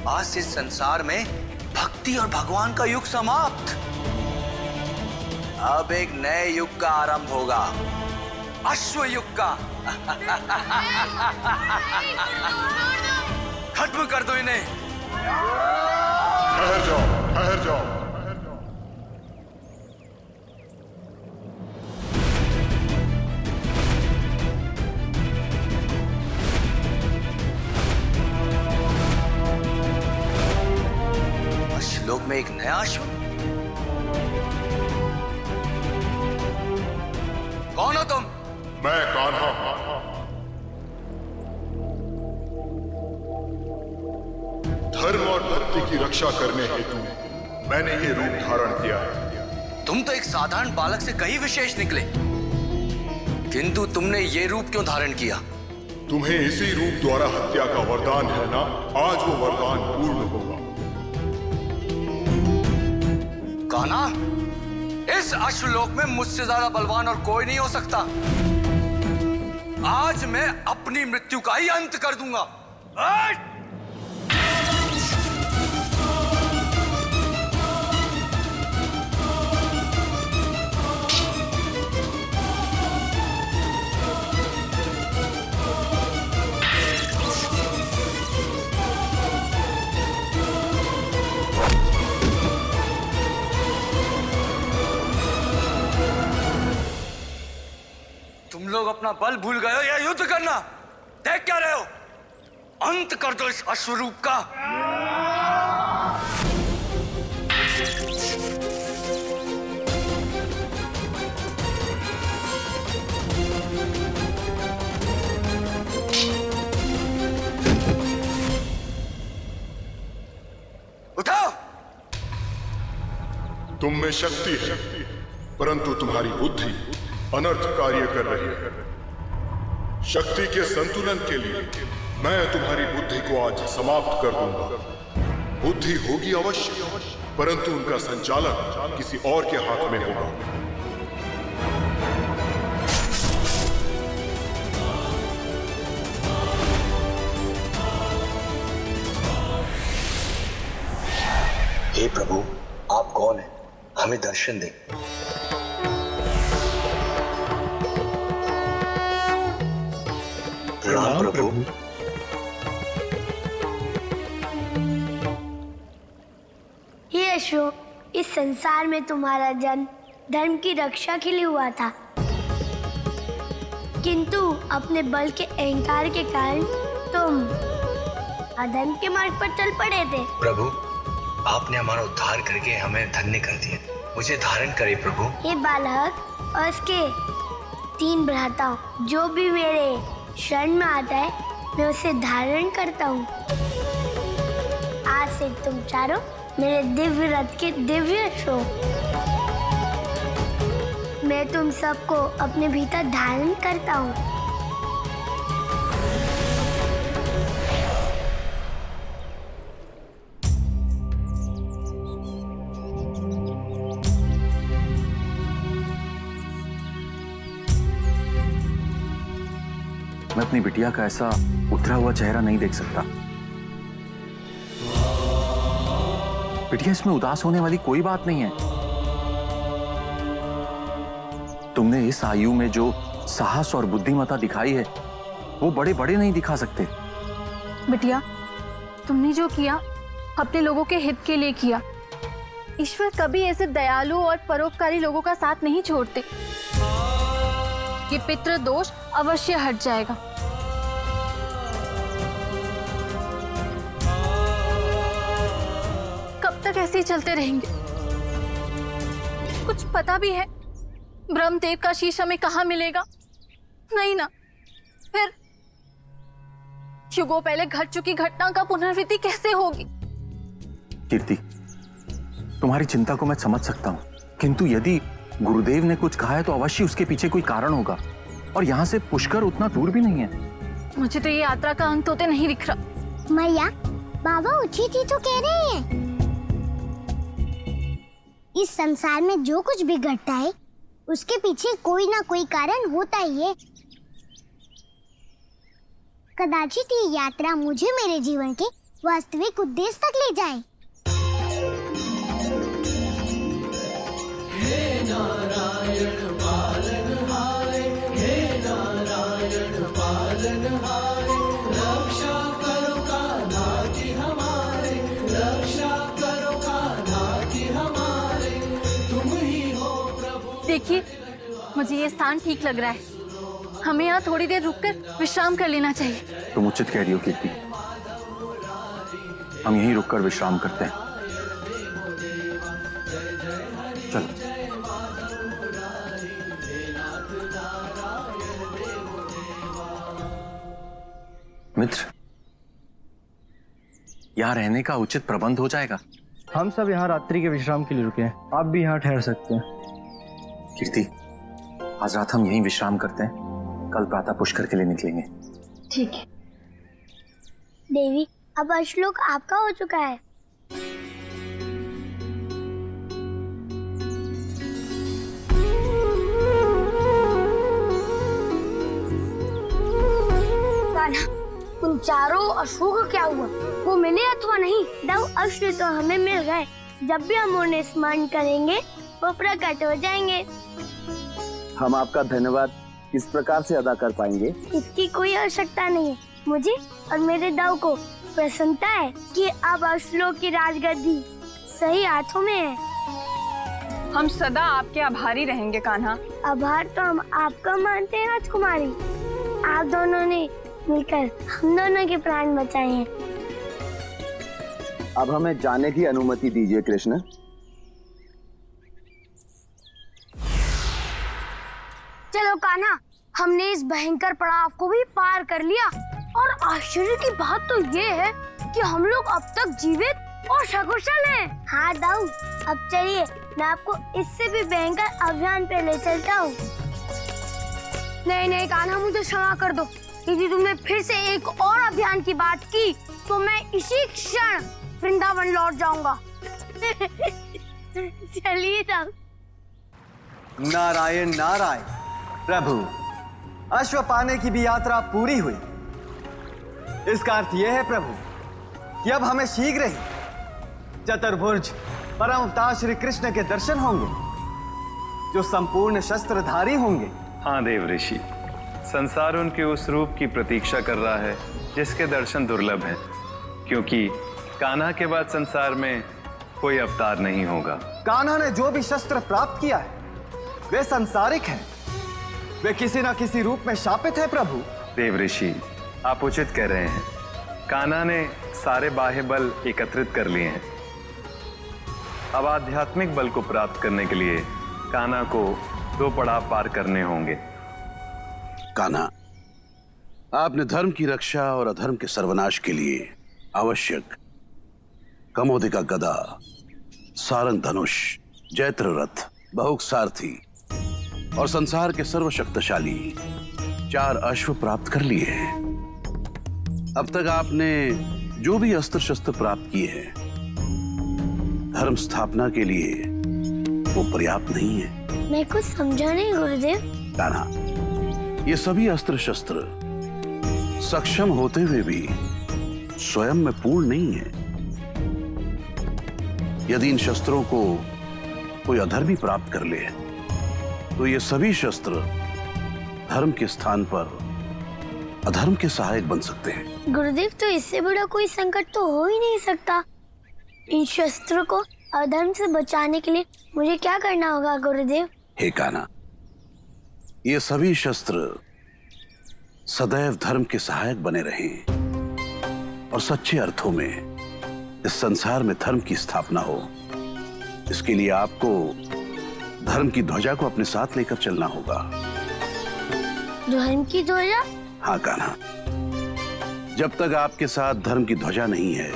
आज इस संसार में भक्ति और भगवान का युग समाप्त। अब एक नए युग का आरंभ होगा, अश्व युग का। खत्म कर दो इन्हें। ठहर जाओ, ठहर जाओ। श्लोक में एक नया अश्व। कौन हो तुम? मैं कान्हा। धर्म और भक्ति की रक्षा करने हेतु मैंने ये रूप धारण किया है। तुम तो एक साधारण बालक से कहीं विशेष निकले, किंतु तुमने ये रूप क्यों धारण किया? तुम्हें इसी रूप द्वारा हत्या का वरदान है ना, आज वो वरदान पूर्ण होगा। कान्हा, इस अश्वलोक में मुझसे ज्यादा बलवान और कोई नहीं हो सकता। आज मैं अपनी मृत्यु का ही अंत कर दूंगा। तुम लोग अपना बल भूल गए हो या युद्ध करना? देख क्या रहे हो? अंत कर दो इस अश्वरूप का। उठाओ। तुम में शक्ति है, परंतु तुम्हारी बुद्धि अनर्थ कार्य कर रही है। शक्ति के संतुलन के लिए मैं तुम्हारी बुद्धि को आज समाप्त कर दूंगा। बुद्धि होगी अवश्य, परंतु उनका संचालन किसी और के हाथ में होगा। हे प्रभु, आप कौन हैं? हमें दर्शन दें। प्रणाम प्रभु। हे अशोक, इस संसार में तुम्हारा जन्म धर्म की रक्षा के लिए हुआ था, किंतु अपने बल के अहंकार के कारण तुम अधर्म के मार्ग पर चल पड़े थे। प्रभु, आपने हमारा उद्धार करके हमें धन्य कर दिया। मुझे धारण करे प्रभु। हे बालक और उसके 3 भ्राताओं, जो भी मेरे शरण में आता है मैं उसे धारण करता हूँ। आज से तुम चारों मेरे दिव्य रथ के दिव्य अश्व। मैं तुम सबको अपने भीतर धारण करता हूँ। मैं अपनी बिटिया का ऐसा उतरा हुआ चेहरा नहीं देख सकता। बिटिया, इसमें उदास होने वाली कोई बात नहीं है। तुमने इस आयु में जो साहस और बुद्धिमत्ता दिखाई है, वो बड़े बड़े नहीं दिखा सकते। बिटिया, तुमने जो किया अपने लोगों के हित के लिए किया। ईश्वर कभी ऐसे दयालु और परोपकारी लोगों का साथ नहीं छोड़ते। ये पितृ दोष अवश्य हट जाएगा। कब तक ऐसे ही चलते रहेंगे? कुछ पता भी है ब्रह्मदेव का शीश हमें कहाँ मिलेगा? नहीं ना। फिर युगों पहले घट चुकी घटना का पुनरावृत्ति कैसे होगी? कीर्ति, तुम्हारी चिंता को मैं समझ सकता हूँ, किंतु यदि गुरुदेव ने कुछ कहा है तो अवश्य उसके पीछे कोई कारण होगा, और यहाँ से पुष्कर उतना दूर भी नहीं है। मुझे तो ये यात्रा का अंत होते नहीं दिख रहा। मैया, बाबा उठी थी तो कह रहे हैं इस संसार में जो कुछ भी घटता है उसके पीछे कोई ना कोई कारण होता ही है। कदाचित ये यात्रा मुझे मेरे जीवन के वास्तविक उद्देश्य तक ले जाए। देखिए, मुझे ये स्थान ठीक लग रहा है। हमें यहाँ थोड़ी देर रुककर विश्राम कर लेना चाहिए। तुम उचित कह रही हो कीर्ति, हम यहीं रुककर विश्राम करते हैं। चलो। मित्र, यहाँ रहने का उचित प्रबंध हो जाएगा? हम सब यहाँ रात्रि के विश्राम के लिए रुके हैं, आप भी यहाँ ठहर सकते हैं। कीर्ति, आज रात हम यहीं विश्राम करते हैं, कल प्रातः पुष्कर के लिए निकलेंगे। ठीक है। देवी, अब श्लोक आपका हो चुका है। कान्हा, उन चारों अश्वों को क्या हुआ? वो मिले अथवा नहीं? दो अश्व तो हमें मिल गए। जब भी हम उन्हें स्मरण करेंगे वो प्रकट हो जाएंगे। हम आपका धन्यवाद किस प्रकार से अदा कर पाएंगे? इसकी कोई आवश्यकता नहीं है। मुझे और मेरे दाऊ को प्रसन्नता है कि अब अश्लोक की राजगद्दी सही हाथों में है। हम सदा आपके आभारी रहेंगे कान्हा। आभार तो हम आपका मानते हैं राजकुमारी। आप दोनों ने मिलकर हम दोनों के प्राण बचाए हैं। अब हमें जाने की अनुमति दीजिए कृष्ण। चलो कान्हा, हमने इस भयंकर पड़ाव को भी पार कर लिया और आश्चर्य की बात तो ये है कि हम लोग अब तक जीवित और सकुशल हैं। हाँ दाऊ, अब चलिए मैं आपको इससे भी भयंकर अभियान पे ले चलता हूँ। नहीं कान्हा, मुझे क्षमा कर दो। यदि तुमने फिर से एक और अभियान की बात की तो मैं इसी क्षण वृंदावन लौट जाऊंगा। चलिए दाऊ। नारायण नारायण। प्रभु, अश्व पाने की भी यात्रा पूरी हुई। इसका अर्थ यह है प्रभु कि अब हमें शीघ्र ही चतुर्भुज परम अवतार श्री कृष्ण के दर्शन होंगे, जो संपूर्ण शस्त्रधारी होंगे। हाँ देव ऋषि, संसार उनके उस रूप की प्रतीक्षा कर रहा है जिसके दर्शन दुर्लभ हैं, क्योंकि कान्हा के बाद संसार में कोई अवतार नहीं होगा। कान्हा ने जो भी शस्त्र प्राप्त किया है वे संसारिक हैं, वे किसी न किसी रूप में शापित है प्रभु। देव ऋषि, आप उचित कह रहे हैं। कान्हा ने सारे बाह्य बल एकत्रित कर लिए हैं। अब आध्यात्मिक बल को प्राप्त करने के लिए कान्हा को 2 पड़ाव पार करने होंगे। कान्हा, आपने धर्म की रक्षा और अधर्म के सर्वनाश के लिए आवश्यक कमोदिका गदा, सारंग धनुष, जैत्र रथ, बहुक सारथी और संसार के सर्वशक्तिशाली 4 अश्व प्राप्त कर लिए हैं। अब तक आपने जो भी अस्त्र शस्त्र प्राप्त किए हैं, धर्म स्थापना के लिए वो पर्याप्त नहीं है। मैं कुछ समझा नहीं गुरुदेव। कान्हा, ये सभी अस्त्र शस्त्र सक्षम होते हुए भी स्वयं में पूर्ण नहीं है। यदि इन शस्त्रों को कोई अधर्मी प्राप्त कर ले तो ये सभी शस्त्र धर्म के स्थान पर अधर्म के सहायक बन सकते हैं। गुरुदेव, तो इससे बड़ा कोई संकट तो हो ही नहीं सकता। इन शस्त्रों को अधर्म से बचाने के लिए मुझे क्या करना होगा गुरुदेव? हे कान्हा, ये सभी शस्त्र सदैव धर्म के सहायक बने रहें और सच्चे अर्थों में इस संसार में धर्म की स्थापना हो। इसके लिए आपको धर्म की ध्वजा को अपने साथ लेकर चलना होगा। धर्म की ध्वजा? हाँ कान्हा, जब तक आपके साथ धर्म की ध्वजा नहीं है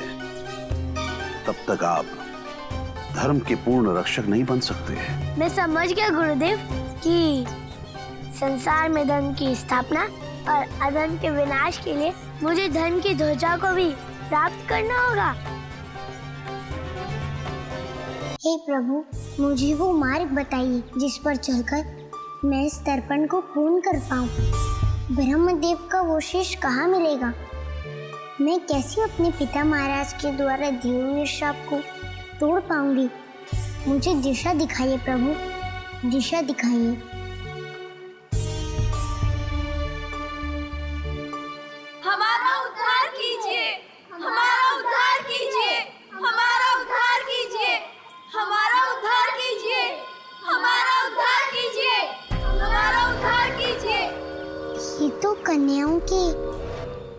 तब तक आप धर्म के पूर्ण रक्षक नहीं बन सकते। मैं समझ गया गुरुदेव कि संसार में धर्म की स्थापना और अधर्म के विनाश के लिए मुझे धर्म की ध्वजा को भी प्राप्त करना होगा। हे प्रभु, मुझे वो मार्ग बताइए जिस पर चलकर मैं इस तर्पण को पूर्ण कर पाऊं। ब्रह्मदेव का वो शीश कहाँ मिलेगा? मैं कैसे अपने पिता महाराज के द्वारा दिए हुए श्राप को तोड़ पाऊंगी? मुझे दिशा दिखाइए प्रभु, दिशा दिखाइए। हमारा उद्धार कीजिए, हमारा उद्धार कीजिए, हमारा उद्धार कीजिए, हमारा उद्धार कीजिए, हमारा उद्धार कीजिए, हमारा उद्धार कीजिए। ये तो कन्याओं के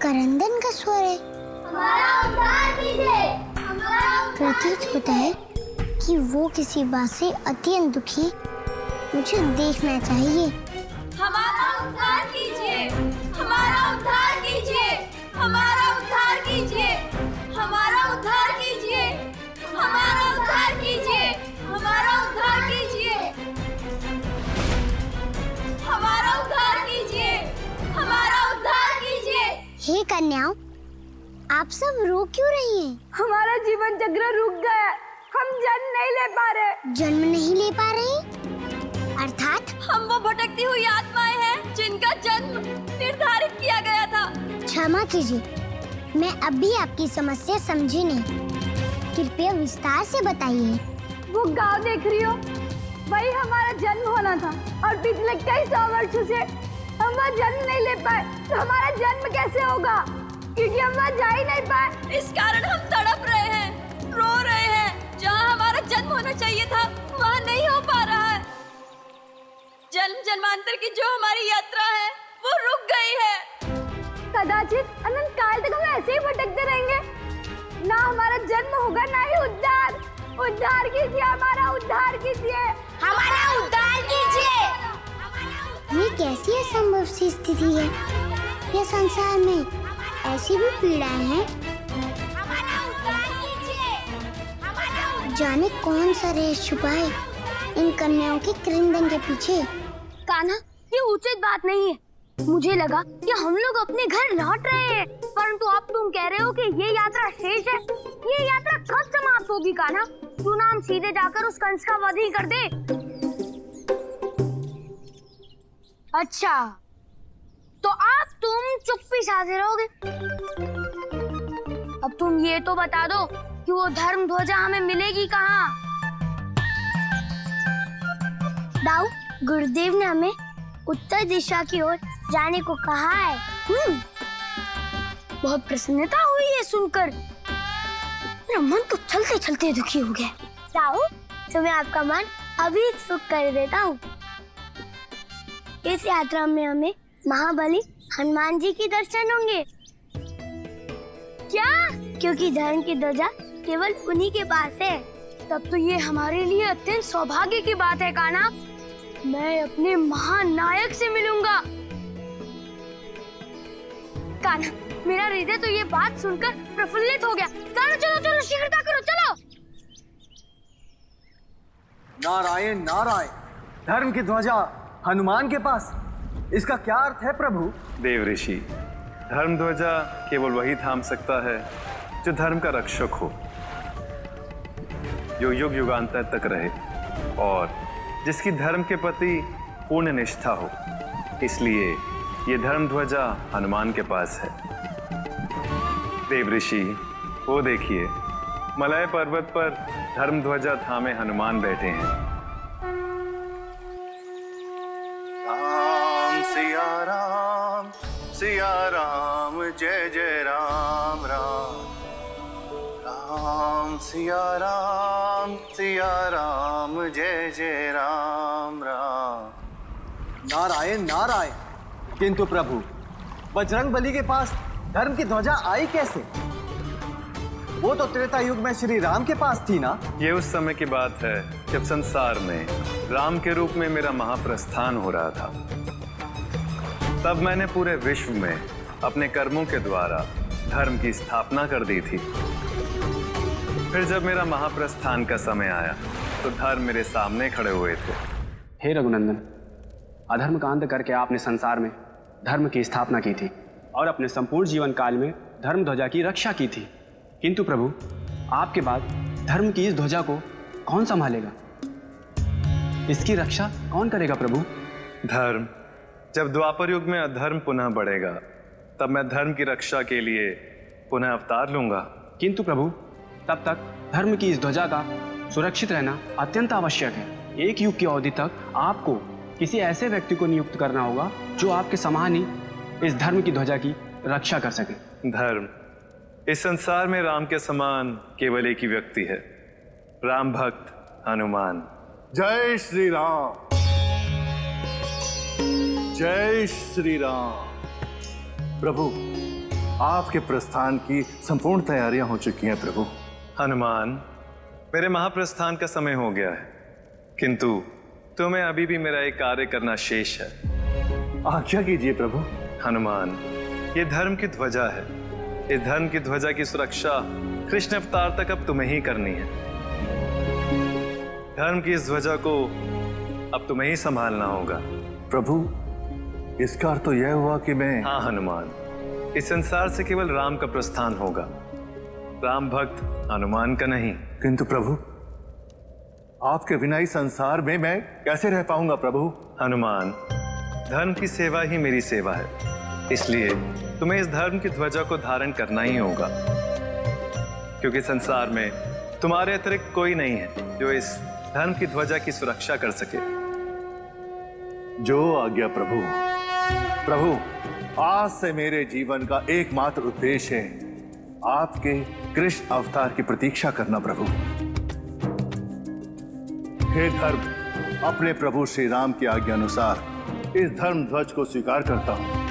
करंदन का स्वर है। हमारा उद्धार कीजिए, हमारा प्रतीत होता है कि वो किसी बात से अत्यंत दुखी। मुझे देखना चाहिए। हमारा उद्धार कीजिए, हमारा उद्धार कीजिए, हमारा उद्धार कीजिए, हमारा उद्धार कीजिए, हमारा उद्धार कीजिए, हमारा उद्धार कीजिए, हमारा उद्धार कीजिए, हमारा उद्धार कीजिए। हे कन्याओं, आप सब रो क्यों रही हैं? हमारा जीवन चक्र रुक गया, हम जन्म नहीं ले पा रहे। जन्म नहीं ले पा रही? अर्थात हम वो भटकती हुई आत्माएं हैं जिनका जन्म निर्धारित किया गया था। क्षमा कीजिए, मैं अब भी आपकी समस्या समझी नहीं। कृपया विस्तार से बताइए। वो गांव देख रही हो, वही हमारा जन्म होना था और पिछले कई 100 वर्षों से हम वहाँ जन्म नहीं ले पाए। तो हमारा जन्म कैसे होगा? क्योंकि हम वहाँ जा ही नहीं पाए। इस कारण हम तड़प रहे हैं, रो रहे हैं। जहाँ हमारा जन्म होना चाहिए था वहाँ नहीं हो पा रहा है। जन्म जन्मांतर की जो हमारी यात्रा है वो रुक गई है। कदाचित अनंत काल तक हम ऐसे ही भटकते रहेंगे। ना हमारा जन्म होगा, ना ही उद्धार। उद्धार कीजिए, हमारा उद्धार कीजिए, हमारा उद्धार कीजिए। ये कैसी असंभव सी स्थिति है? ये संसार में ऐसी भी पीड़ाएं हैं। हमारा उद्धार कीजिए, हमारा जाने कौन सा रेस छुपा है इन कन्याओं के क्रंदन के पीछे। कान्हा, ये उचित बात नहीं है। मुझे लगा कि हम लोग अपने घर लौट रहे हैं, परंतु अब तुम कह रहे हो कि ये यात्रा शेष है। ये यात्रा कब समाप्त होगी कान्हा? क्यों ना हम सीधे जाकर उस कंस का वध ही कर दे? अच्छा, तो अब तुम चुप्पी साधे रहोगे। अब तुम ये तो बता दो कि वो धर्म ध्वजा हमें मिलेगी कहाँ? दाऊ, गुरुदेव ने हमें उत्तर दिशा की ओर जाने को कहा है। बहुत प्रसन्नता हुई है सुनकर। मेरा मन तो चलते चलते दुखी हो गया। दाऊ, तुम्हें आपका मन अभी सुख कर देता हूँ। इस यात्रा में हमें महाबली हनुमान जी की दर्शन होंगे। क्या? क्योंकि धर्म की ध्वजा केवल उन्हीं के पास है। तब तो ये हमारे लिए अत्यंत सौभाग्य की बात है कान्हा। मैं अपने महानायक से मिलूंगा। कान्हा, मेरा हृदय तो ये बात सुनकर प्रफुल्लित हो गया। चलो चलो चलो, शीघ्रता करो, चलो। नारायण नारायण, धर्म की ध्वजा हनुमान के पास, इसका क्या अर्थ है प्रभु? देव ऋषि, धर्म ध्वजा केवल वही थाम सकता है जो धर्म का रक्षक हो, जो युग युगांतर तक रहे और जिसकी धर्म के प्रति पूर्ण निष्ठा हो। इसलिए ये धर्म ध्वजा हनुमान के पास है। देव ऋषि, वो देखिए, मलय पर्वत पर धर्म ध्वजा थामे हनुमान बैठे हैं। राम सिया राम, जय जय राम राम। राम सिया राम, जय जय राम राम। नारायण नारायण, किंतु प्रभु, बजरंग बली के पास धर्म की ध्वजा आई कैसे? वो तो त्रेता युग में श्री राम के पास थी ना? ये उस समय की बात है जब संसार में राम के रूप में मेरा महाप्रस्थान हो रहा था। तब मैंने पूरे विश्व में अपने कर्मों के द्वारा धर्म की स्थापना कर दी थी। फिर जब मेरा महाप्रस्थान का समय आया तो धर्म मेरे सामने खड़े हुए थे। हे रघुनंदन, अधर्म का अंत करके आपने संसार में धर्म की स्थापना की थी और अपने संपूर्ण जीवन काल में धर्म ध्वजा की रक्षा की थी। किंतु प्रभु, आपके बाद धर्म की इस ध्वजा को कौन संभालेगा? इसकी रक्षा कौन करेगा प्रभु? धर्म। जब द्वापर युग में अधर्म पुनः बढ़ेगा तब मैं धर्म की रक्षा के लिए पुनः अवतार लूंगा। किंतु प्रभु, तब तक धर्म की इस ध्वजा का सुरक्षित रहना अत्यंत आवश्यक है। एक युग की अवधि तक आपको किसी ऐसे व्यक्ति को नियुक्त करना होगा जो आपके समान ही इस धर्म की ध्वजा की रक्षा कर सके। धर्म। इस संसार में राम के समान केवल एक ही व्यक्ति है, राम भक्त हनुमान। जय श्री राम, जय श्री राम। प्रभु, आपके प्रस्थान की संपूर्ण तैयारियां हो चुकी हैं प्रभु। हनुमान, मेरे महाप्रस्थान का समय हो गया है, किंतु तुम्हें अभी भी मेरा एक कार्य करना शेष है। आज्ञा कीजिए प्रभु। हनुमान, ये धर्म की ध्वजा है। इस धर्म की ध्वजा की सुरक्षा कृष्ण अवतार तक अब तुम्हें ही करनी है। धर्म की इस ध्वजा को अब तुम्हें ही संभालना होगा। प्रभु, इसका अर्थ तो यह हुआ कि मैं... हाँ हनुमान, इस संसार से केवल राम का प्रस्थान होगा, राम भक्त हनुमान का नहीं। किंतु प्रभु, आपके बिना इस संसार में मैं कैसे रह पाऊंगा प्रभु? हनुमान, धर्म की सेवा ही मेरी सेवा है, इसलिए तुम्हें इस धर्म की ध्वजा को धारण करना ही होगा, क्योंकि संसार में तुम्हारे अतिरिक्त कोई नहीं है जो इस धर्म की ध्वजा की सुरक्षा कर सके। जो आज्ञा प्रभु। प्रभु, आज से मेरे जीवन का एकमात्र उद्देश्य है आपके कृष्ण अवतार की प्रतीक्षा करना प्रभु। हे धर्म, अपने प्रभु श्री राम की आज्ञा अनुसार इस धर्म ध्वज को स्वीकार करता हूं।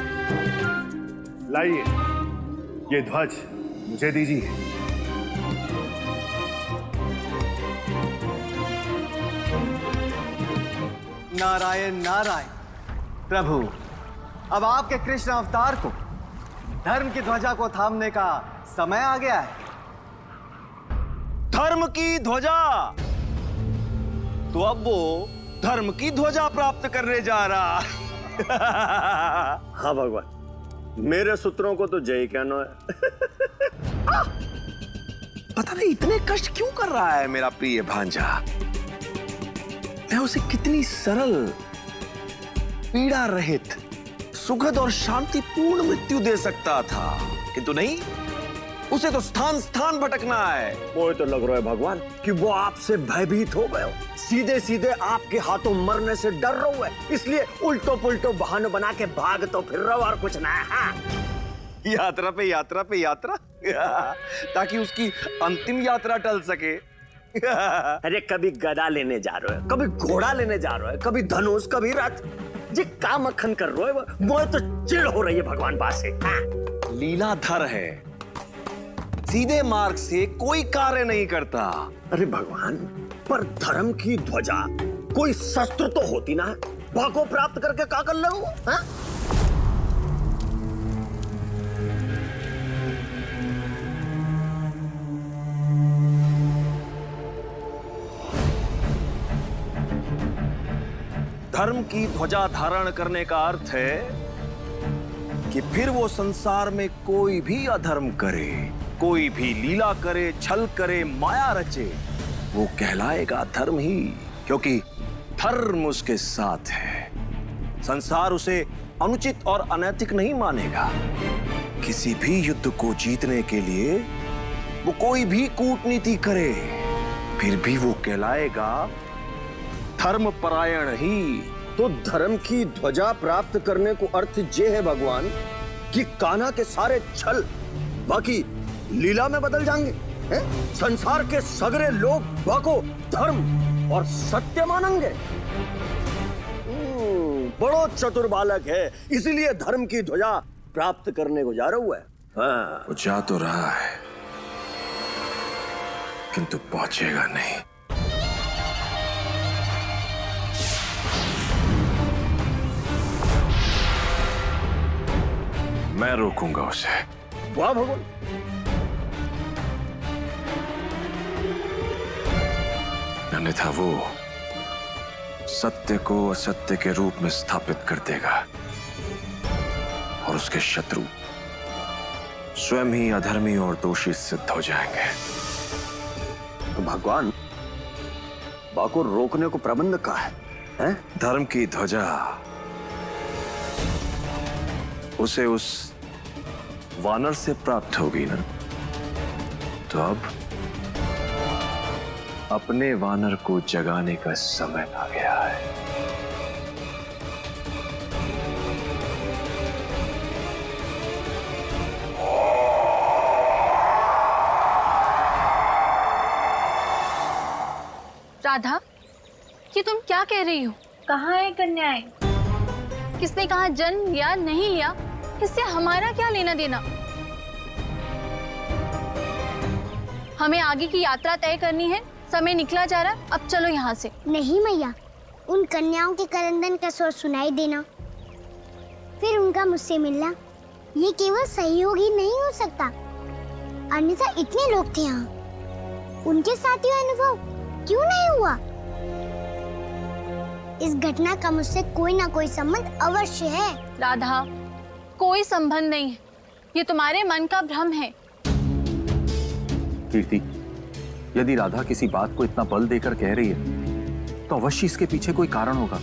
लाइए, ये ध्वज मुझे दीजिए। नारायण नारायण। प्रभु, अब आपके कृष्ण अवतार को धर्म की ध्वजा को थामने का समय आ गया है। धर्म की ध्वजा, तो अब वो धर्म की ध्वजा प्राप्त करने जा रहा। हाँ भगवान, मेरे सूत्रों को तो जय कहना है। पता नहीं इतने कष्ट क्यों कर रहा है मेरा प्रिय भांजा। मैं उसे कितनी सरल, पीड़ा रहित, सुखद और शांतिपूर्ण मृत्यु दे सकता था, किंतु नहीं, उसे तो स्थान स्थान भटकना है। मुझे तो लग रहा है भगवान कि वो आपसे भयभीत हो गए हो, सीधे सीधे आपके हाथों मरने से डर रहे है, इसलिए उल्टो पुल्टो बहाने बना के भाग तो फिर रहो और कुछ ना। हाँ। यात्रा पे यात्रा पे यात्रा ताकि उसकी अंतिम यात्रा टल सके। अरे कभी गदा लेने जा रहे हो, कभी घोड़ा लेने जा रहे हो, कभी धनुष, कभी रथ, जी का मक्खन कर रहे हो। मुझे तो चिढ़ हो रही है भगवान पास से। हाँ। लीलाधर है, सीधे मार्ग से कोई कार्य नहीं करता। अरे भगवान, पर धर्म की ध्वजा कोई शस्त्र तो होती ना, भागो प्राप्त करके क्या कर लो? हाँ? धर्म की ध्वजा धारण करने का अर्थ है कि फिर वो संसार में कोई भी अधर्म करे, कोई भी लीला करे, छल करे, माया रचे, वो कहलाएगा धर्म ही, क्योंकि धर्म उसके साथ है। संसार उसे अनुचित और अनैतिक नहीं मानेगा। किसी भी युद्ध को जीतने के लिए वो कोई भी कूटनीति करे, फिर भी वो कहलाएगा धर्म परायण ही। तो धर्म की ध्वजा प्राप्त करने को अर्थ ये है भगवान कि कान्हा के सारे छल बाकी लीला में बदल जाएंगे, हैं? संसार के सगरे लोग बाको धर्म और सत्य मानेंगे। बड़ो चतुर बालक है, इसीलिए धर्म की ध्वजा प्राप्त करने को जा रहा हुआ है। हाँ। वो जा तो रहा है, किंतु पहुंचेगा नहीं। मैं रोकूंगा उसे। वाह भगवान। अन्यथा वो सत्य को असत्य के रूप में स्थापित कर देगा और उसके शत्रु स्वयं ही अधर्मी और दोषी सिद्ध हो जाएंगे। तो भगवान, कृपा को रोकने को प्रबंध का है? धर्म की ध्वजा उसे उस वानर से प्राप्त होगी ना, तो अब अपने वानर को जगाने का समय आ गया है। राधा, ये तुम क्या कह रही हो? कहाँ है कन्याएं? किसने कहा जन्म लिया नहीं लिया, इससे हमारा क्या लेना देना? हमें आगे की यात्रा तय करनी है, समय निकला जा रहा, अब चलो यहाँ से। नहीं मैया, उन कन्याओं के क्रंदन का स्वर सुनाई देना, फिर उनका मुझसे मिलना, ये केवल सहयोग ही नहीं हो सकता। अन्यथा इतने लोग थे यहाँ, उनके साथ ये अनुभव क्यों नहीं हुआ? इस घटना का मुझसे कोई ना कोई संबंध अवश्य है। राधा, कोई संबंध नहीं है, ये तुम्हारे मन का भ्रम है। कीर्ति, यदि राधा किसी बात को इतना बल देकर कह रही है तो अवश्य इसके पीछे कोई कारण होगा।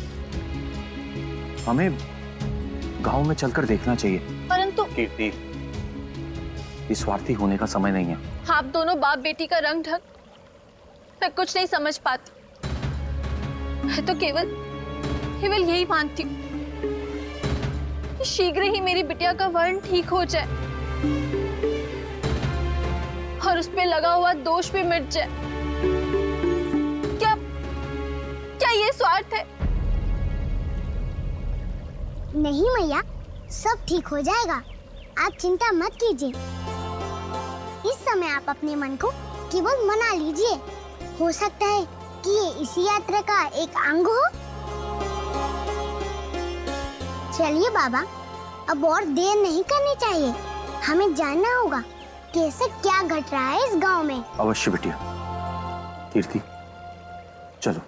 हमें गांव में चलकर देखना चाहिए। परंतु कीर्ति, इस स्वार्थी होने का समय नहीं है। आप दोनों बाप बेटी का रंग ढंग मैं कुछ नहीं समझ पाती। मैं तो केवल यही मानती हूँ कि शीघ्र ही मेरी बिटिया का वर्ण ठीक हो जाए और उस पे लगा हुआ दोष भी मिट जाए। क्या ये स्वार्थ है? नहीं मैया, सब ठीक हो जाएगा, आप चिंता मत कीजिए। इस समय आप अपने मन को केवल मना लीजिए। हो सकता है कि ये इसी यात्रा का एक अंग हो। चलिए बाबा, अब और देर नहीं करनी चाहिए, हमें जानना होगा कि ऐसा क्या घट रहा है इस गांव में। अवश्य बिटिया। कीर्ति, चलो।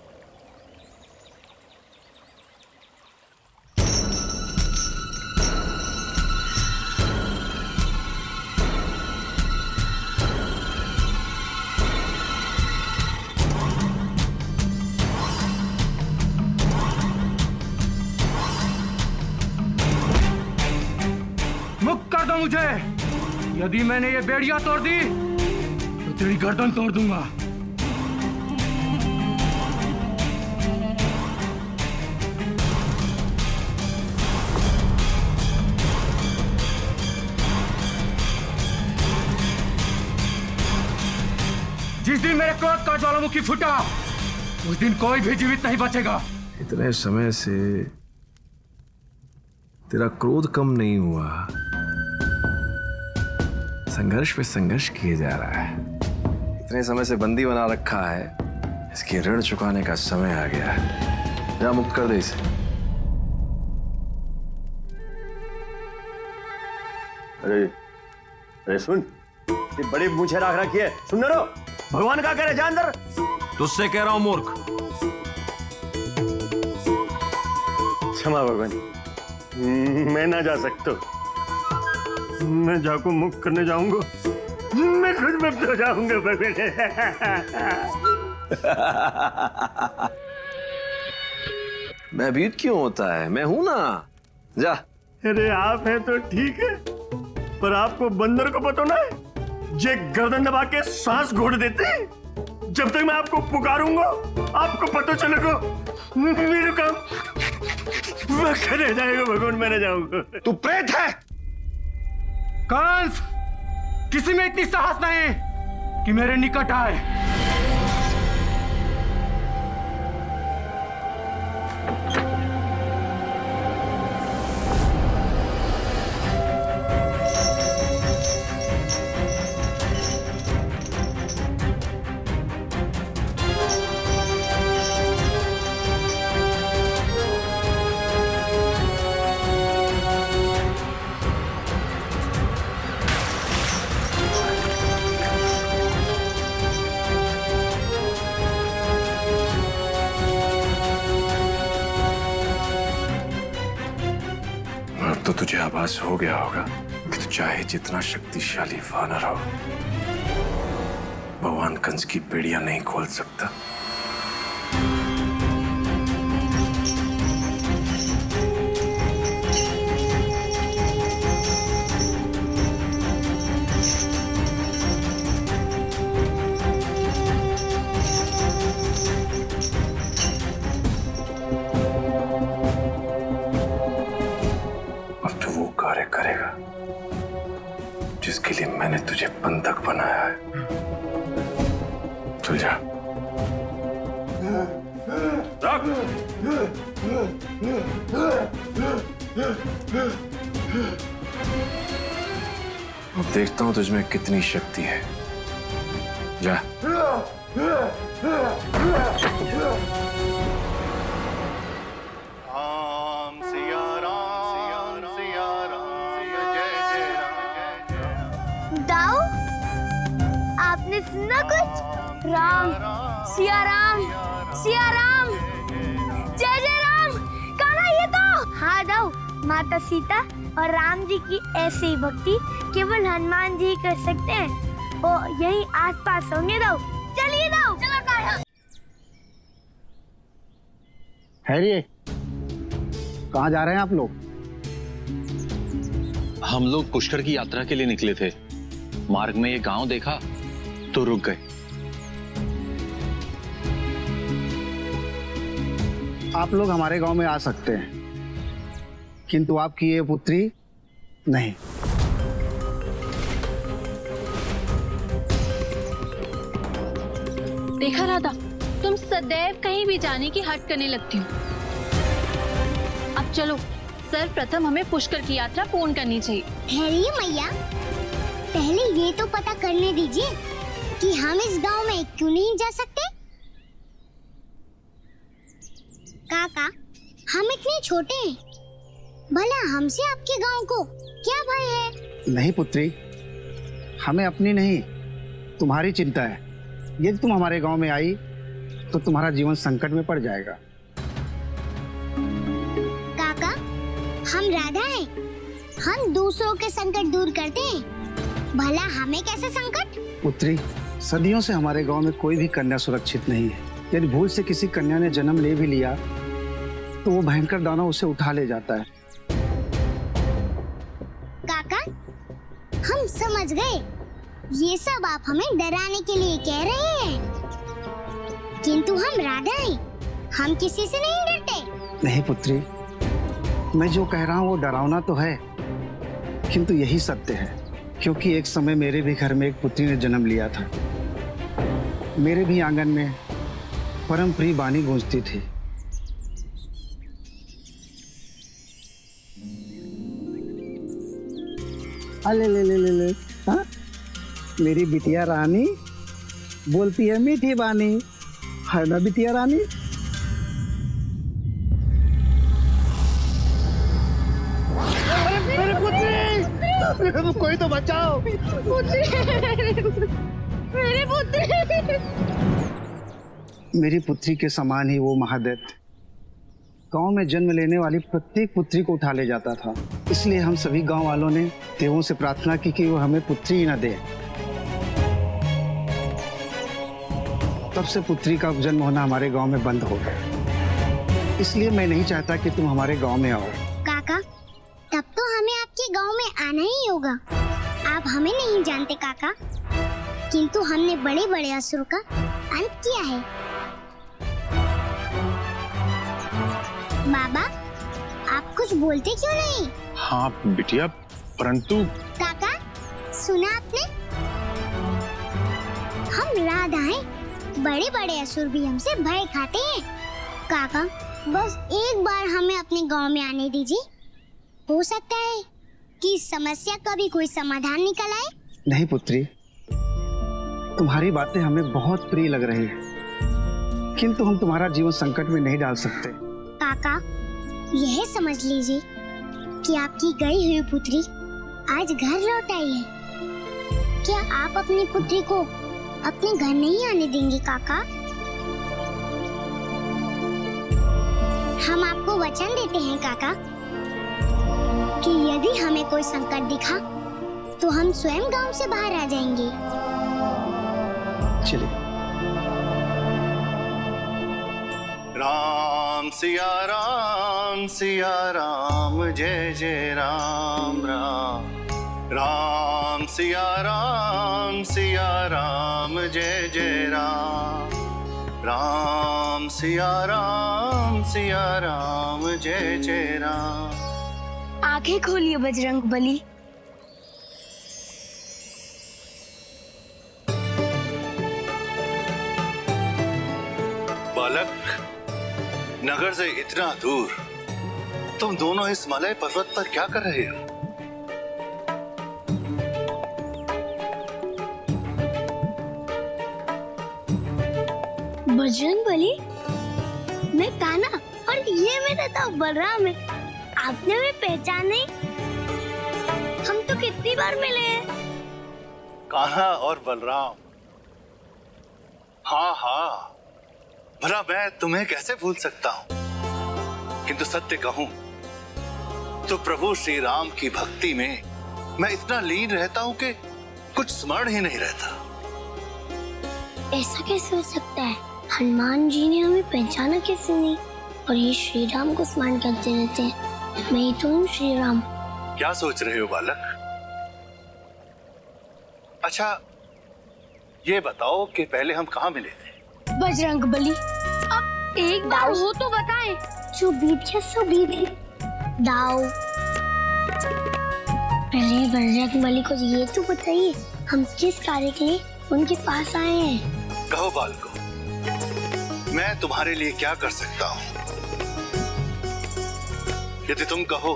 मुक्त कर दो मुझे। यदि मैंने ये बेड़ियां तोड़ दी तो तेरी गर्दन तोड़ दूंगा। जिस दिन मेरे क्रोध का ज्वालामुखी फूटा, उस दिन कोई भी जीवित नहीं बचेगा। इतने समय से तेरा क्रोध कम नहीं हुआ, संघर्ष पे संघर्ष किए जा रहा है। इतने समय से बंदी बना रखा है, इसकी ऋण चुकाने का समय आ गया है। जा मुक्त कर दे इसे। अरे सुन, ये बड़ी मुझे राख रखी है, सुन ना रो। भगवान का करे जा अंदर। तुझसे कह रहा हूं मूर्ख। क्षमा भगवान, मैं ना जा सकता। मैं जाको मुक्त करने जाऊंगा, मैं खुद मुक्त हो जाऊंगा भगवान। मैं भीत क्यों होता है, मैं हूं ना। जा। अरे आप हैं तो ठीक है, पर आपको बंदर को पता ना है, जे गर्दन दबा के सांस घोट देते हैं। जब तक मैं आपको पुकारूंगा, आपको पता चलेगा मेरे काम मैं करे जाएगा भगवान, मैं न जाऊंगा। तू प्रेत है। कंस, किसी में इतनी साहस नहीं कि मेरे निकट आए। तो तुझे आभास हो गया होगा कि तू चाहे जितना शक्तिशाली वानर हो, भगवान कंस की बेड़ियां नहीं खोल सकता। करेगा जिसके लिए मैंने तुझे बंधक बनाया है। चल जा। अब देखता हूं तुझमें कितनी शक्ति है। जा। दाऊ, आपने सुना कुछ? राम, सिया राम, सिया राम, जय जय राम। कान्हा ये तो। हाँ दाऊ, माता सीता और राम जी की ऐसी भक्ति केवल हनुमान जी ही कर सकते हैं। वो यही आसपास होंगे दाऊ। चलिए दाऊ। चलो कान्हा। ठहरिए, कहाँ जा रहे हैं आप लोग? हम लोग पुष्कर की यात्रा के लिए निकले थे। मार्ग में ये गांव देखा तो रुक गए। आप लोग हमारे गांव में आ सकते हैं, किंतु आपकी ये पुत्री नहीं। देखा राधा, तुम सदैव कहीं भी जाने की हट करने लगती हो। अब चलो, सर्वप्रथम हमें पुष्कर की यात्रा पूर्ण करनी चाहिए। ठहरिए मैया, पहले ये तो पता करने दीजिए कि हम इस गांव में क्यों नहीं जा सकते। काका, हम इतने छोटे हैं, भला हमसे आपके गांव को क्या भय है? नहीं पुत्री, हमें अपनी नहीं तुम्हारी चिंता है। यदि तुम हमारे गांव में आई तो तुम्हारा जीवन संकट में पड़ जाएगा। काका, हम राधा हैं, हम दूसरों के संकट दूर करते हैं, भला हमें कैसे संकट? पुत्री, सदियों से हमारे गांव में कोई भी कन्या सुरक्षित नहीं है। यदि भूल से किसी कन्या ने जन्म ले भी लिया तो वो भयंकर दानव उसे उठा ले जाता है। काका, हम समझ गए, ये सब आप हमें डराने के लिए कह रहे हैं, किंतु हम राधा हैं, हम किसी से नहीं डरते। नहीं पुत्री, मैं जो कह रहा हूँ वो डरावना तो है, किंतु यही सत्य है। क्योंकि एक समय मेरे भी घर में एक पुत्री ने जन्म लिया था। मेरे भी आंगन में परम प्रिय वाणी गूंजती थी। अले ले ले ले ले, हाँ? मेरी बिटिया रानी बोलती है मीठी बानी, है ना बिटिया रानी? मेरी पुत्री, कोई तो बचाओ। मेरी पुत्री। मेरी पुत्री के समान ही वो महादैत्य गांव में जन्म लेने वाली प्रत्येक पुत्री को उठा ले जाता था। इसलिए हम सभी गांव वालों ने देवों से प्रार्थना की कि वो हमें पुत्री ही न दे। तब से पुत्री का जन्म होना हमारे गांव में बंद हो गया। इसलिए मैं नहीं चाहता कि तुम हमारे गांव में आओ। काका, तब तो हमें आपके गांव में आना ही होगा। आप हमें नहीं जानते काका, किंतु हमने बड़े बड़े असुर का अंत किया है। बाबा, आप कुछ बोलते क्यों नहीं? हाँ बिटिया, परंतु काका, सुना आपने? हम राधा हैं, बड़े बड़े असुर भी हमसे भय खाते हैं। काका, बस एक बार हमें अपने गांव में आने दीजिए, हो सकता है कि इस समस्या का भी कोई समाधान निकल आए। नहीं पुत्री, तुम्हारी बातें हमें बहुत प्रिय लग रही है, किंतु हम तुम्हारा जीवन संकट में नहीं डाल सकते। काका, यह समझ लीजिए कि आपकी गई हुई पुत्री आज घर लौट आई है। क्या आप अपनी पुत्री को अपने घर नहीं आने देंगे काका? हम आपको वचन देते हैं काका कि यदि हमें कोई संकट दिखा तो हम स्वयं गांव से बाहर आ जाएंगे। चलिए। राम सिया राम, जय जय राम राम। राम सिया राम, जय जय राम। राम सिया राम, जय जय राम। आंखें खोलिए बजरंग बली। बालक, नगर से इतना दूर तुम दोनों इस मलय पर्वत पर क्या कर रहे हो? बजरंग बली, मैं कान्हा और ये मेरा दाऊ बलराम है। आपने हमें पहचान नहीं? हम तो कितनी बार मिले हैं। कान्हा और बलराम, हाँ हाँ, भला मैं तुम्हें कैसे भूल सकता हूँ। किंतु सत्य कहूं तो प्रभु श्री राम की भक्ति में मैं इतना लीन रहता हूं कि कुछ स्मरण ही नहीं रहता। ऐसा कैसे हो सकता है? हनुमान जी ने हमें पहचाना कैसे नहीं? और ये श्री राम को स्मरण करते रहते हैं। मैं ही तो हूँ श्री राम। क्या सोच रहे हो बालक? अच्छा, ये बताओ कि पहले हम कहाँ मिले थे? बजरंग बली, अब एक बार हो तो बताएं। जो बीत गया सो बीत गया। दाऊ, पहले बजरंग बली को ये तो बताइए, हम किस कार्य के लिए उनके पास आए हैं? कहो बालको, मैं तुम्हारे लिए क्या कर सकता हूँ? यदि तुम कहो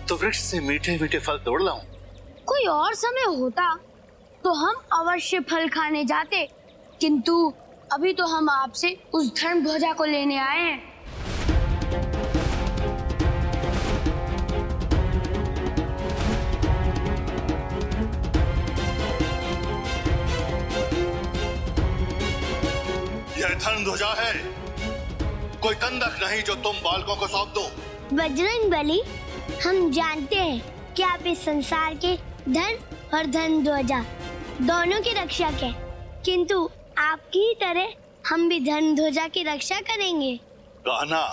तो वृक्ष से मीठे मीठे फल तोड़ लाऊं। कोई और समय होता तो हम अवश्य फल खाने जाते, किंतु अभी तो हम आपसे उस धर्म ध्वजा को लेने आए हैं। यह धर्म ध्वजा है, कोई कंदक नहीं जो तुम बालकों को सौंप दो। बजरंग बली, हम जानते हैं कि आप इस संसार के धन और धन ध्वजा दोनों की रक्षक हैं, किंतु आपकी ही तरह हम भी धन ध्वजा की रक्षा करेंगे। कान्हा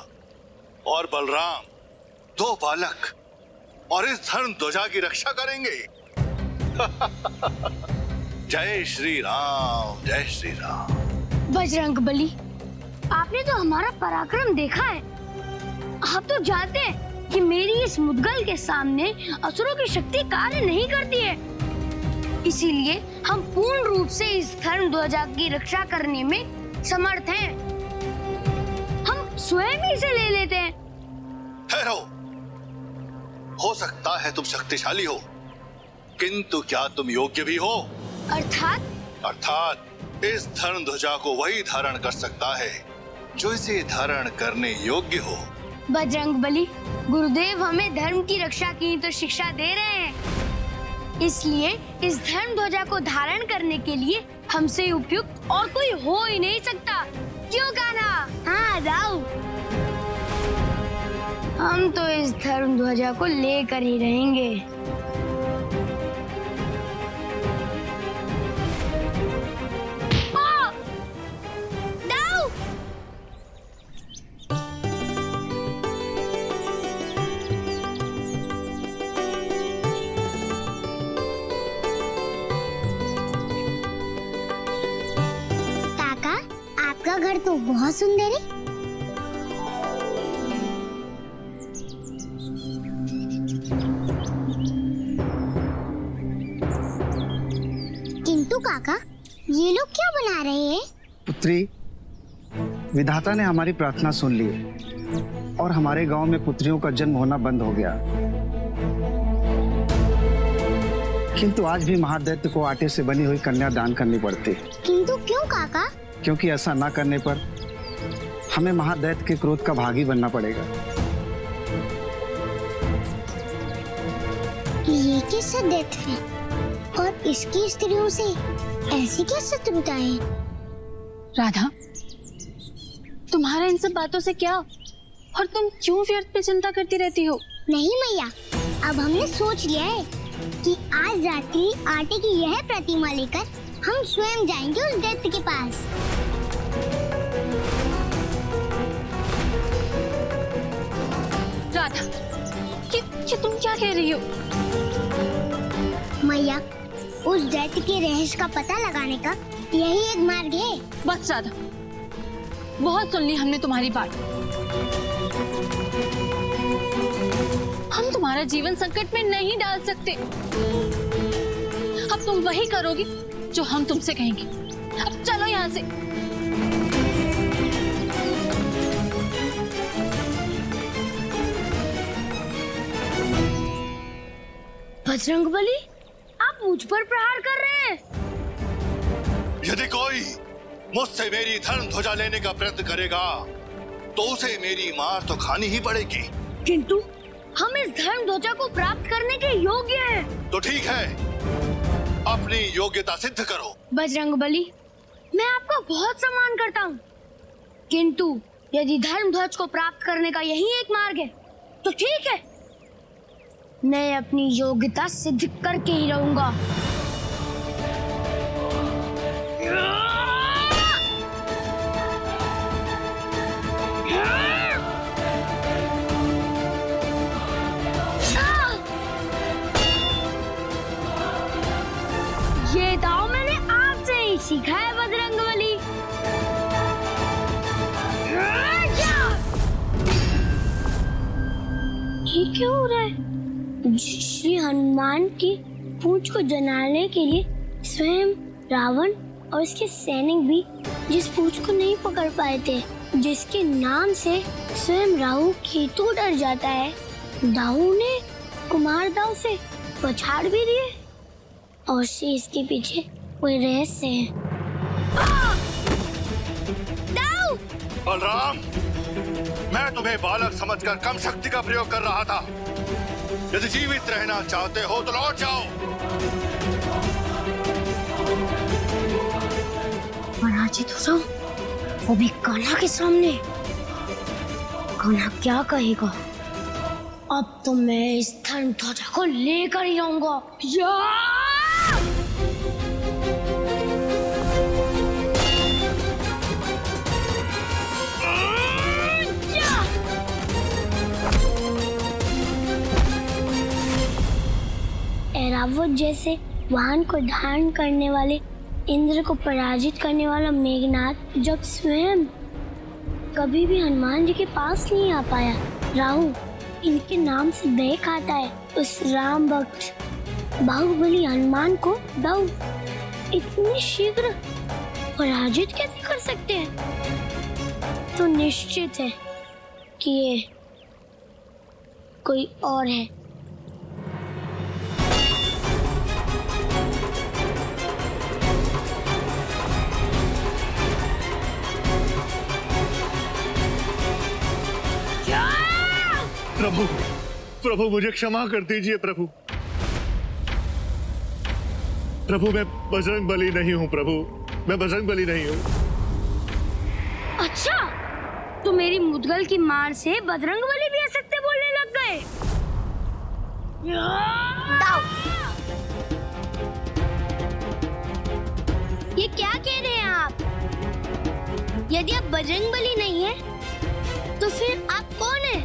और बलराम, दो बालक, और इस धर्म ध्वजा की रक्षा करेंगे। जय श्री राम, जय श्री राम। बजरंग बली, आपने तो हमारा पराक्रम देखा है। आप तो जानते हैं कि मेरी इस मुद्गल के सामने असुरों की शक्ति कार्य नहीं करती है। इसीलिए हम पूर्ण रूप से इस धर्म ध्वजा की रक्षा करने में समर्थ हैं। हम स्वयं ही इसे ले लेते हैं। ठहरो, हो सकता है तुम शक्तिशाली हो, किंतु क्या तुम योग्य भी हो? अर्थात इस धर्म ध्वजा को वही धारण कर सकता है जो इसे धारण करने योग्य हो। बजरंग बली, गुरुदेव हमें धर्म की रक्षा की तो शिक्षा दे रहे हैं, इसलिए इस धर्म ध्वजा को धारण करने के लिए हमसे उपयुक्त और कोई हो ही नहीं सकता। क्यों कान्हा? हाँ दाऊ, हम तो इस धर्म ध्वजा को लेकर ही रहेंगे। आपका घर तो बहुत सुंदर है। किंतु काका, ये लोग क्या बना रहे हैं? पुत्री, विधाता ने हमारी प्रार्थना सुन ली और हमारे गांव में पुत्रियों का जन्म होना बंद हो गया। किंतु आज भी महादैत्य को आटे से बनी हुई कन्या दान करनी पड़ती है। किंतु क्यों काका? क्योंकि ऐसा ना करने पर हमें महादैत्य के क्रोध का भागी बनना पड़ेगा। ये कैसा दैत्य है और इसकी स्त्रियों से ऐसी क्या शत्रुता है? राधा, तुम्हारा इन सब बातों से क्या, और तुम क्यों व्यर्थ पे चिंता करती रहती हो? नहीं मैया, अब हमने सोच लिया है कि आज रात्रि आटे की यह प्रतिमा लेकर हम स्वयं जाएंगे उस दैत्य के पास। राधा, ये तुम क्या कह रही हो? मैया, उस दैत्य के रहस्य का पता लगाने का यही एक मार्ग है। बस राधा, बहुत सुन ली हमने तुम्हारी बात। हम तो तुम्हारा जीवन संकट में नहीं डाल सकते। अब तुम वही करोगी जो हम तुमसे कहेंगे। अब चलो यहाँ से। बजरंगबली, आप मुझ पर प्रहार कर रहे हैं। यदि कोई मुझसे मेरी धर्म ध्वजा लेने का प्रयत्न करेगा तो उसे मेरी मार तो खानी ही पड़ेगी। किंतु हम इस धर्म ध्वजा को प्राप्त करने के योग्य हैं। तो ठीक है, अपनी योग्यता सिद्ध करो। बजरंगबली, मैं आपका बहुत सम्मान करता हूँ, किंतु यदि धर्म ध्वज को प्राप्त करने का यही एक मार्ग है तो ठीक है, मैं अपनी योग्यता सिद्ध करके ही रहूंगा। ये दाव मैंने आपसे ही सीखा है बजरंगबली। ये क्यों हो रहा है? श्री हनुमान की पूंछ को जलाने के लिए स्वयं रावण और उसके सैनिक भी जिस पूंछ को नहीं पकड़ पाए थे, जिसके नाम से स्वयं राहु केतु डर जाता है, दाऊ ने कुमार दाऊ से पछाड़ भी दिए और शेष के पीछे कोई रहस्य है। दाऊ! बलराम, मैं तुम्हें बालक समझकर कम शक्ति का प्रयोग कर रहा था। यदि जीवित रहना चाहते हो तो लौट जाओ। पराजित हो जाऊं, वो भी कान्हा के सामने। कान्हा क्या कहेगा? अब तो मैं इस धर्म ध्वजा को लेकर ही रहूंगा। ऐरावत जैसे वाहन को धारण करने वाले इंद्र को पराजित करने वाला मेघनाथ जब स्वयं कभी भी हनुमान जी के पास नहीं आ पाया, राहु इनके नाम से दया खाता है, उस राम भक्त बाहुबली हनुमान को दाऊ इतनी शीघ्र पराजित कैसे कर सकते हैं? तो निश्चित है कि ये कोई और है। प्रभु, प्रभु मुझे क्षमा कर दीजिए प्रभु। प्रभु मैं बजरंगबली नहीं हूँ प्रभु, मैं बजरंगबली नहीं हूँ। अच्छा, तो मेरी मुद्गल की मार से बजरंगबली भी असत्य बोलने लग गए। ये क्या कह रहे हैं आप? यदि आप बजरंगबली नहीं है तो फिर आप कौन है?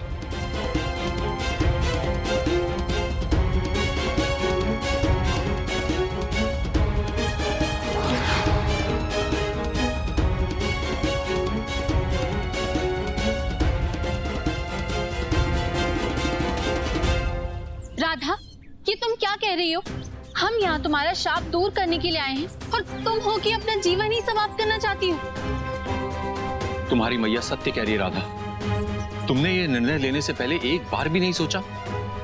राधा, ये तुम क्या कह रही हो? हम यहाँ तुम्हारा शाप दूर करने के लिए आए हैं और तुम हो कि अपना जीवन ही समाप्त करना चाहती हो। तुम्हारी मैया सत्य कह रही है राधा। तुमने ये निर्णय लेने से पहले एक बार भी नहीं सोचा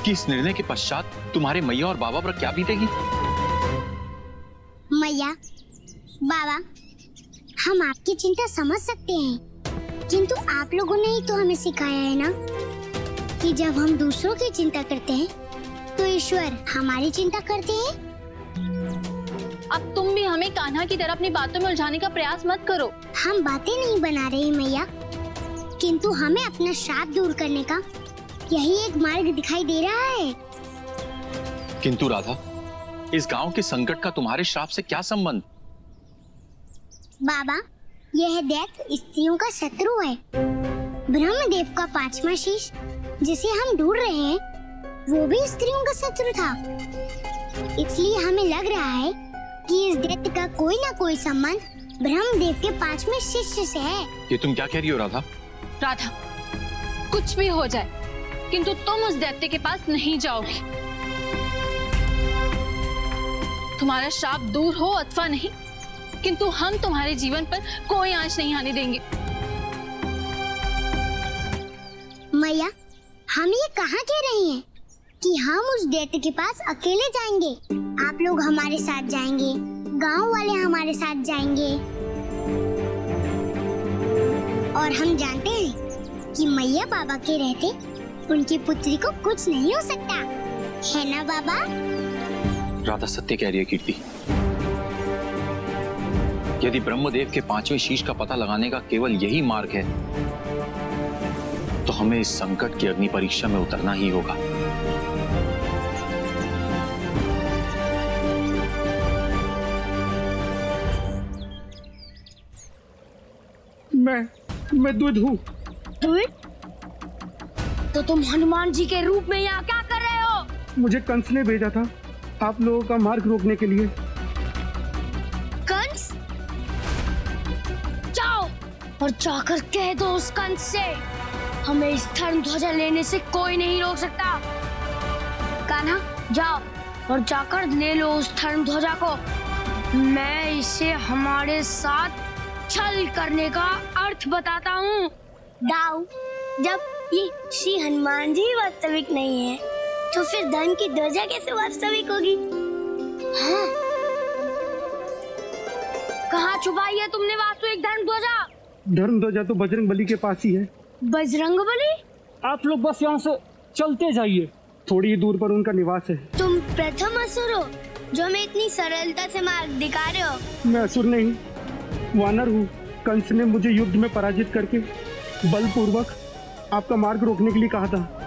कि इस निर्णय के पश्चात तुम्हारे मैया और बाबा पर क्या बीतेगी? मैया, बाबा, हम आपकी चिंता समझ सकते हैं, किंतु आप लोगों ने ही तो हमें सिखाया है ना कि जब हम दूसरों की चिंता करते हैं तो ईश्वर हमारी चिंता करते हैं। अब तुम भी हमें कान्हा की तरह अपनी बातों में उलझाने का प्रयास मत करो। हम बातें नहीं बना रहे मैया, किंतु हमें अपना श्राप दूर करने का यही एक मार्ग दिखाई दे रहा है। किंतु राधा, इस गांव के संकट का तुम्हारे श्राप से क्या संबंध? बाबा, यह दैत्य स्त्रियों का शत्रु है। ब्रह्मदेव का 5वां शीश जिसे हम ढूंढ रहे हैं वो भी स्त्रियों का शत्रु था। इसलिए हमें लग रहा है कि इस दैत्य का कोई ना कोई संबंध ब्रह्मदेव के 5वें शिष्य से है। ये तुम क्या कह रही हो राधा? राधा, कुछ भी हो जाए, किंतु तुम उस दैत्य के पास नहीं जाओगे। तुम्हारा श्राप दूर हो अथवा नहीं, किंतु हम तुम्हारे जीवन पर कोई आंच नहीं आने देंगे। मैया, हम ये कहाँ कह रही हैं कि हम उस दैत्य के पास अकेले जाएंगे? आप लोग हमारे साथ जाएंगे, गांव वाले हमारे साथ जाएंगे, और हम जानते हैं कि मैया बाबा के रहते उनकी पुत्री को कुछ नहीं हो सकता, है ना बाबा? राधा सत्य कह रही है कीर्ति। यदि ब्रह्मदेव के 5वें शीश का पता लगाने का केवल यही मार्ग है, तो हमें इस संकट की अग्नि परीक्षा में उतरना ही होगा। मैं दूध हूँ। दूध? तो तुम हनुमान जी के रूप में यहाँ क्या कर रहे हो? मुझे कंस ने भेजा था आप लोगों का मार्ग रोकने के लिए। कंस? जाओ और जाकर कह दो उस कंस से, हमें इस धर्म ध्वजा लेने से कोई नहीं रोक सकता। कान्हा, जाओ और जाकर ले लो उस धर्म ध्वजा को। मैं इसे हमारे साथ छल करने का अर्थ बताता हूँ। दाऊ, जब ये श्री हनुमान जी वास्तविक नहीं है, तो फिर धर्म की ध्वजा कैसे वास्तविक होगी? हाँ? कहाँ छुपाई है तुमने वास्तविक धर्म ध्वजा? धर्म ध्वजा तो बजरंग बली के पास ही है। बजरंग बली? आप लोग बस यहाँ से चलते जाइए, थोड़ी ही दूर पर उनका निवास है। तुम प्रथम असुर हो जो हमें इतनी सरलता से मार्ग दिखा रहे हो। मैं असुर नहीं, वानर हूँ। कंस ने मुझे युद्ध में पराजित करके बलपूर्वक आपका मार्ग रोकने के लिए कहा था।